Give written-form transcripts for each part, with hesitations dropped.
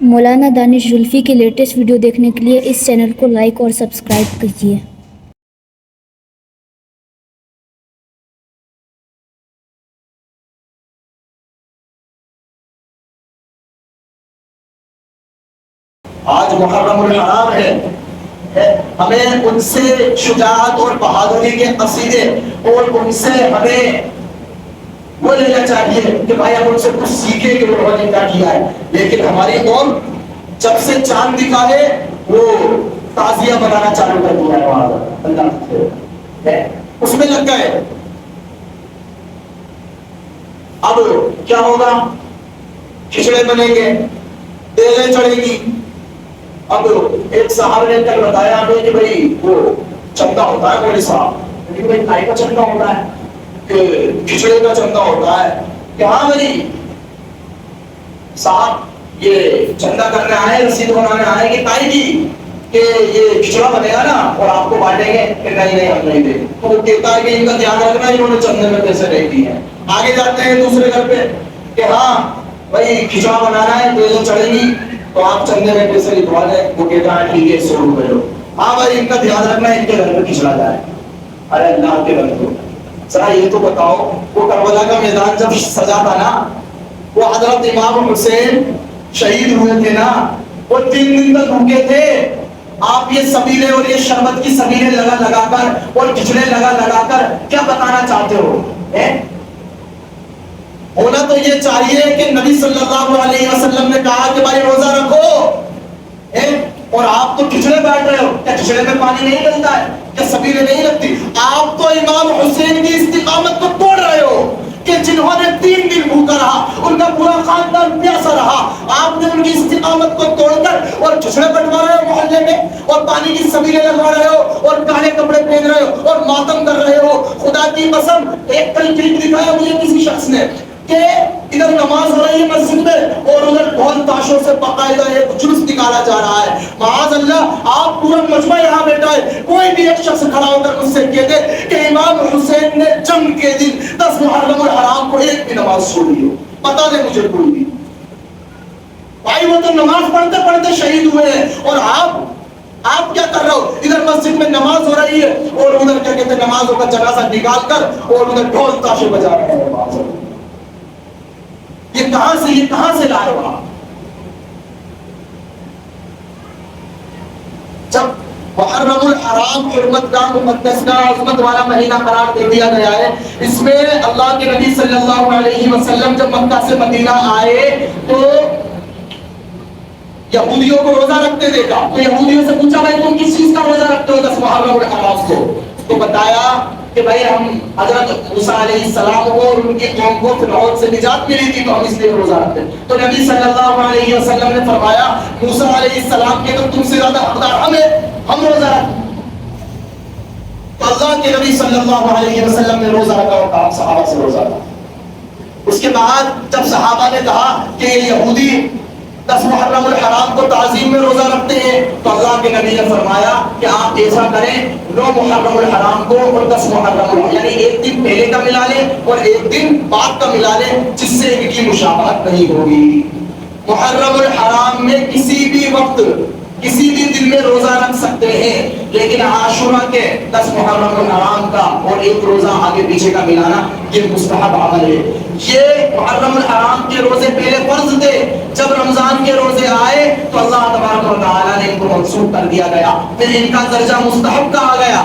مولانا دانش زلفی کی latest video دیکھنے کے لیے اس چینل کو لائک اور سبسکرائب کیجیے۔ آج محرم الحرام ہے، ہمیں ان سے شجاعت اور بہادری کے قصیدے اور ان سے ہمیں وہ لینا چاہیے کہ بھائی ہم ان سے کچھ سیکھیں کہ انہوں نے کیا کیا ہے۔ لیکن ہماری قوم جب سے چاند دکھا ہے وہ تعزیہ بنانا چالو کر دیا ہے، اللہ سے اس میں لگ گئے۔ اب کیا ہوگا؟ کھچڑے بنیں گے، تیلیں چڑھے گی۔ اب ایک صاحب نے کل بتایا ہمیں کہ بھائی وہ چندہ ہوتا ہے، مولوی صاحب کہ بھائی کھائی کا چندہ ہوتا ہے کہ کھچڑے کا چندہ ہوتا ہے کہ ہاں بھائی صاحب یہ چندہ کرنے آئے، رسید بنانے آئے کہ تائی جی کہ یہ کھچڑا بنے گا نا اور آپ کو بانٹیں گے کہ نہیں ہم نہیں دیں۔ تو وہ کہتا ہے کہ ان کا دھیان رکھنا انہوں نے چندے میں پیسے نہیں دیے ہیں۔ آگے جاتے ہیں دوسرے گھر پہ کہ ہاں بھائی کھچڑا بنانا ہے، تیل چڑھے گی تو آپ چندے میں پیسے لکھوا لیں۔ وہ کہتا ہے ٹھیک ہے 100 روپے لو۔ ہاں بھائی ان کا دھیان رکھنا ہے ان کے گھر میں کھچڑا جائے۔ ارے اللہ کے بندو ذرا یہ تو بتاؤ، وہ کربلا کا میدان جب سجا تھا نا، وہ حضرت امام حسین شہید ہوئے تھے نا، وہ 3 دن تک بھوکے تھے۔ آپ یہ سبیلے اور یہ شربت کی سبیلے لگا کر اور کھچڑے لگا کر کیا بتانا چاہتے ہو؟ ہونا تو یہ چاہیے کہ نبی صلی اللہ علیہ وسلم نے کہا کہ بھائی روزہ رکھو، اور آپ تو کھچڑے بیٹھ رہے ہو۔ کیا کھچڑے میں پانی نہیں ملتا ہے؟ کیا سبیلے نہیں لگتی؟ آپ تو امام حسین کی استقامت کو توڑ رہے ہو کہ جنہوں نے 3 دن بھوکا رہا، ان کا پورا خاندان پیاسا رہا، آپ نے ان کی استقامت کو توڑ کر اور کھچڑے بٹوا رہے ہو محلے میں، اور پانی کی سبیلے لگوا رہے ہو، اور کالے کپڑے پہن رہے ہو، اور ماتم کر رہے ہو۔ خدا کی قسم ایک کل کلپ دکھایا مجھے کسی شخص نے کہ ادھر نماز ہو رہی ہے مسجد میں اور ادھر ڈھول تاشوں سے باقاعدہ ایک جلوس نکالا جا رہا ہے۔ معاذ اللہ آپ پورا مجمع یہاں بیٹھا ہے، کوئی بھی ایک شخص کھڑا ہو کر مجھ سے کہہ دے کہ امام حسین نے جنگ کے دن 10 محرم الحرام کو ایک بھی نماز چھوڑی ہو، بتا دے مجھے کوئی بھی۔ بھائی وہ تو نماز پڑھتے پڑھتے شہید ہوئے ہیں، اور آپ کیا کر رہے ہو؟ ادھر مسجد میں نماز ہو رہی ہے اور ادھر کیا کہتے ہیں نمازوں کا جنازہ نکال کر اور ادھر ڈھول تاشے بجا رہے ہیں۔ یہ کہاں سے لائے ہو آپ؟ جب محرم الحرام حرمت کا مقدس کا عظمت والا مہینہ قرار دے دیا گیا ہے، اس میں اللہ کے نبی صلی اللہ علیہ وسلم جب مکہ سے مدینہ آئے تو یہودیوں کو روزہ رکھتے دیکھا، تو یہودیوں سے پوچھا بھائی تم کس چیز کا روزہ رکھتے ہو 10 محرم الحرام کو؟ تو بتایا کہ بھائی ہم حضرت موسیٰ علیہ السلام کو اور ان کی قوم کو فرعون سے نجات ملی تھی تو ہم اس لیے روزہ رکھتے ہیں۔ تو نبی صلی اللہ علیہ وسلم نے فرمایا موسیٰ علیہ السلام کے تو تم سے زیادہ حقدار ہم روزہ رکھتے۔ تو اللہ کے نبی صلی اللہ علیہ وسلم نے روزہ رکھا اور کہا صحابہ سے روزہ رکھا۔ اس کے بعد جب صحابہ نے کہا کہ یہ یہودی 10 محرم الحرام کو تعظیم میں روزہ رکھتے ہیں، تو اللہ کے نبی نے فرمایا کہ آپ ایسا کریں 9 محرم الحرام کو اور 10 محرم الحرام یعنی ایک دن پہلے کا ملا لیں اور ایک دن بعد کا ملا لیں، جس سے ان کی مشابہت نہیں ہوگی۔ محرم الحرام میں کسی بھی وقت کسی بھی دن میں روزہ رکھ سکتے ہیں، لیکن عاشورہ کے 10 محرم الحرام کا اور ایک روزہ آگے پیچھے کا ملانا یہ مستحب عمل ہے۔ یہ محرم الحرام کے روزے پہلے فرض تھے، جب رمضان کے روزے آئے تو اللہ تبارک و تعالیٰ نے ان کو منسوخ کر دیا گیا، پھر ان کا درجہ مستحب کا آ گیا،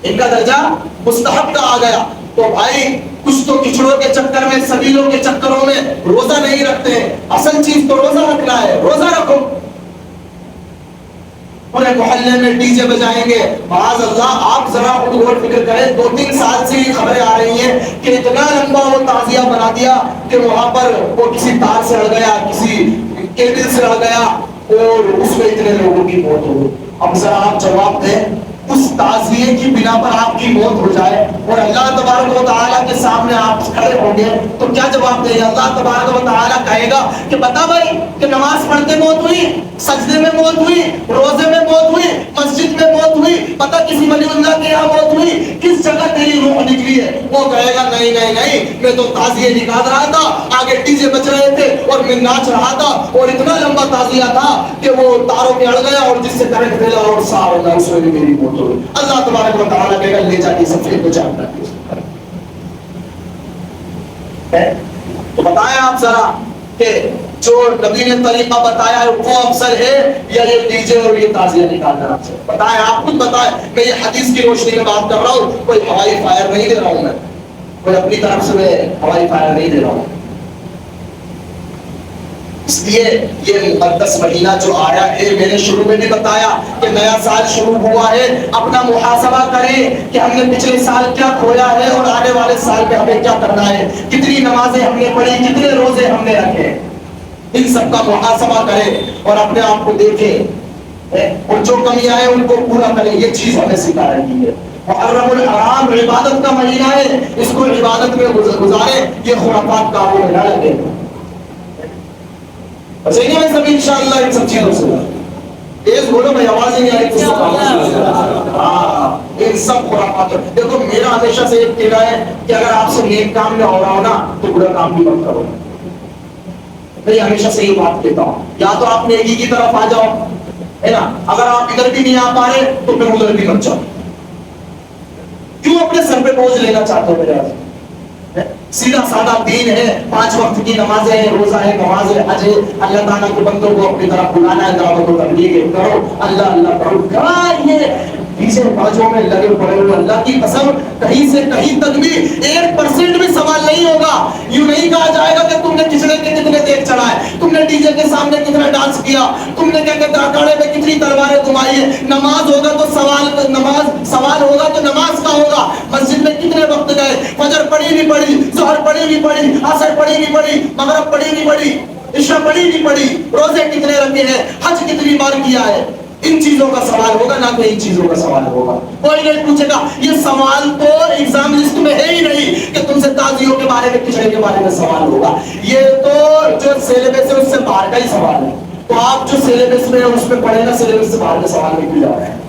ان کا درجہ مستحب کا آ گیا۔ تو بھائی کچھ تو کچھڑوں کے چکر میں سبیلوں کے چکروں میں روزہ نہیں رکھتے ہیں، اصل چیز تو روزہ رکھنا ہے، روزہ رکھو۔ پورے محلے میں ڈی جے بجائیں گے، معاذ اللہ آپ ذرا غور فکر کریں، 2-3 سال سے یہ خبریں آ رہی ہیں کہ اتنا لمبا وہ تعزیہ بنا دیا کہ وہاں پر وہ کسی تار سے اڑ گیا، کسی کیبل سے اڑ گیا اور اس میں اتنے لوگوں کی موت ہو گئی۔ اب ذرا آپ جواب دیں، اس تعزیے کی بنا پر آپ کی موت ہو جائے اور اللہ تبارک و تعالیٰ کے سامنے آپ کھڑے ہوں گے تو کیا جواب دیں گے؟ اللہ تبارک و تعالیٰ کہے گا کہ بتا بھائی کہ نماز پڑھتے موت ہوئی، سجدے میں موت ہوئی، روزے میں موت ہوئی، مسجد میں موت ہوئی، پتہ کسی ولی اللہ کے یہاں موت ہوئی, کس جگہ تیری روح نکلی ہے, وہ کہے گا نہیں نہیں نہیں, میں تو تعزیے نکال رہا تھا, آگے ڈیجے بج رہے تھے اور میں ناچ رہا تھا, اور اتنا لمبا تعزیہ تھا کہ وہ تاروں پہ اڑ گیا اور جس سے کرنٹ پھیلا اور سارا اللہ اس میں میری موت ہو گئی. اللہ تبارک و تعالیٰ کہے گا لے جا کے سب کو جاننا ہے. تو بتائیں آپ ذرا کہ جو نبی نے طریقہ بتایا ہے وہ افضل ہے یا یہ ڈی جے اور یہ تعزیہ نکالنا افضل؟ بتائیں, آپ خود بتائیں. میں یہ حدیث کی روشنی میں بات کر رہا ہوں, کوئی ہوائی فائر نہیں دے رہا ہوں, میں کوئی اپنی طرف سے میں ہوائی فائر نہیں دے رہا ہوں. اس لیے یہ مقدس مہینہ جو آیا ہے, میں نے شروع میں بھی بتایا کہ نیا سال شروع ہوا ہے, اپنا محاسبہ کریں کہ ہم نے پچھلے سال کیا کھویا ہے اور آنے والے سال میں ہمیں کیا کرنا ہے, کتنی نمازیں ہم نے پڑھی, کتنے روزے ہم نے رکھے, ان سب کا محاسبہ کریں اور اپنے آپ کو دیکھیں اور جو کمیاں ہیں ان کو پورا کریں. یہ چیز ہمیں سکھا رہی ہے. محرم الحرام عبادت کا مہینہ ہے, اس کو عبادت میں گزاریں, یہ خرافات کاموں میں نہ لگے. بچیں گے میں سب انشاءاللہ ان سب چیزوں سے. تیز بولو بھائی, آواز نہیں آ رہی. ہاں, ان سب خرافات. دیکھو میرا ہمیشہ سے ایک کہنا ہے کہ اگر آپ سے نیک کام میں ہو رہا ہو نا تو برا کام بھی مت کرو. میں ہمیشہ سے یہ بات کہتا ہوں, یا تو آپ نیکی کی طرف آ جاؤ, ہے نا, اگر آپ ادھر بھی نہیں آ پا رہے تو پھر ادھر بھی مت جاؤ. کیوں اپنے سر پہ بوجھ لینا چاہتے ہو میرے آج؟ سیدھا سادہ دین ہے, 5 وقت کی نمازیں ہیں, روزہ ہے, نماز ہے, حج ہے. اللہ تعالیٰ کے بندوں کو اپنی طرف بلانا ہے, دعوت و تبلیغ کرو, اللہ اللہ کرو. کہاں یہ پیچھے بازوں میں لگے پڑے ہوئے, اللہ کی قسم کہیں سے کہیں تک بھی 1% بھی سوال نہیں ہوگا. یوں نہیں کہا جائے گا کہ تم نے کچڑے کے کتنے دیکھ چڑھائے, تم نے ڈی جے کے سامنے کتنا ڈانس کیا, تم نے کیا کہتے اکھاڑے میں کتنی تلواریں گھمائی ہے. نماز ہوگا تو سوال ہوگا تو نماز کا ہوگا. مسجد میں کتنے وقت گئے, فجر پڑھی نہیں پڑھی, ظہر پڑھی نہیں پڑھی, عصر پڑھی نہیں پڑھی, مغرب پڑھی نہیں پڑھی, عشاء پڑھی نہیں پڑھی, روزے کتنے رکھے ہیں, حج کتنی بار کیا ہے. ان چیزوں کا سوال ہوگا, نہ کہ ان چیزوں کا سوال ہوگا. کوئی نہیں پوچھے گا. یہ سوال تو ایگزام لسٹ میں ہے ہی نہیں کہ تم سے تعزیوں کے بارے میں, کچڑے کے بارے میں سوال ہوگا. یہ تو جو سیلیبس ہے اس سے باہر کا ہی سوال ہے. تو آپ جو سیلیبس میں اس میں پڑھے نا, سیلیبس سے باہر کا سوال نہیں کیا رہے ہیں,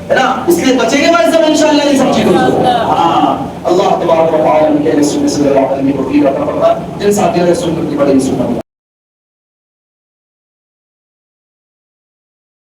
ہے نا. اس لیے بچیں گے بھائی سب انشاءاللہ یہ سب چیزوں سے. ہاں, اللہ تبارک و تعالیٰ کے رسول صلی اللہ علیہ وسلم کو جن ساتھیوں نے سنت کی بڑی سنت